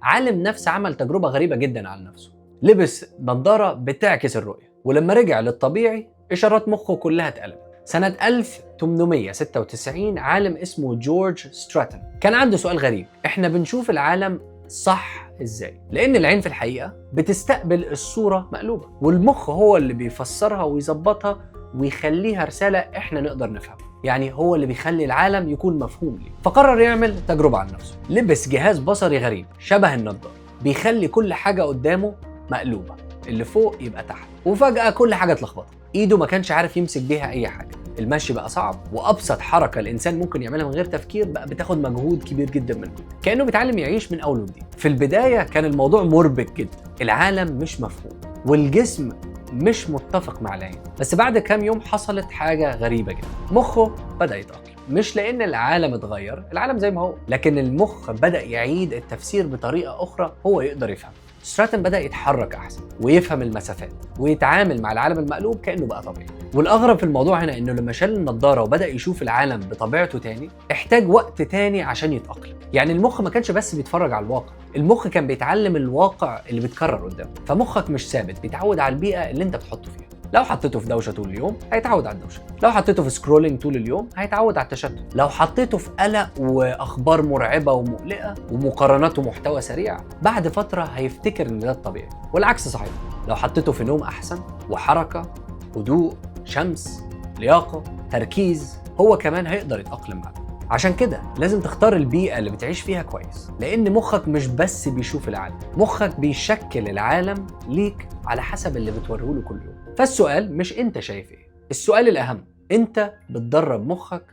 عالم نفس عمل تجربة غريبة جدا على نفسه. لبس نظارة بتعكس الرؤية، ولما رجع للطبيعي إشارات مخه كلها اتقلبت. سنة 1896 عالم اسمه جورج ستراتون كان عنده سؤال غريب: احنا بنشوف العالم صح ازاي؟ لأن العين في الحقيقة بتستقبل الصورة مقلوبة، والمخ هو اللي بيفسرها ويظبطها ويخليها رسالة احنا نقدر نفهمها. يعني هو اللي بيخلي العالم يكون مفهوم ليه. فقرر يعمل تجربة عن نفسه. لبس جهاز بصري غريب شبه النضارة بيخلي كل حاجة قدامه مقلوبة، اللي فوق يبقى تحت، وفجأة كل حاجة اتلخبطت. ايده ما كانش عارف يمسك بيها اي حاجة، المشي بقى صعب، وابسط حركة الانسان ممكن يعملها من غير تفكير بقى بتاخد مجهود كبير جدا منه. كأنه بيتعلم يعيش من اول وجديد. في البداية كان الموضوع مربك جدا، العالم مش مفهوم والجسم مش متفق مع العين. بس بعد كام يوم حصلت حاجة غريبة جدا، مخه بدأ يتأقلم. مش لأن العالم اتغير، العالم زي ما هو، لكن المخ بدأ يعيد التفسير بطريقة أخرى هو يقدر يفهم. ستراتون بدأ يتحرك أحسن ويفهم المسافات ويتعامل مع العالم المقلوب كأنه بقى طبيعي. والأغرب في الموضوع هنا إنه لما شال النضارة وبدأ يشوف العالم بطبيعته تاني، احتاج وقت تاني عشان يتأقلم. يعني المخ ما كانش بس بيتفرج على الواقع، المخ كان بيتعلم الواقع اللي بيتكرر قدامه. فمخك مش ثابت، بيتعود على البيئة اللي انت بتحطه فيها. لو حطيته في دوشه طول اليوم هيتعود على الدوشه، لو حطيته في سكرولينج طول اليوم هيتعود على التشتت، لو حطيته في قلق واخبار مرعبه ومقلقه ومقارنات ومحتوى سريع، بعد فتره هيفتكر ان ده الطبيعي. والعكس صحيح، لو حطيته في نوم احسن وحركه، هدوء، شمس، لياقه، تركيز، هو كمان هيقدر يتاقلم معاه. عشان كده لازم تختار البيئة اللي بتعيش فيها كويس، لأن مخك مش بس بيشوف العالم، مخك بيشكل العالم ليك على حسب اللي بتوريه كل يوم. فالسؤال مش انت شايف ايه، السؤال الأهم: انت بتدرب مخك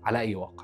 على أي واقع؟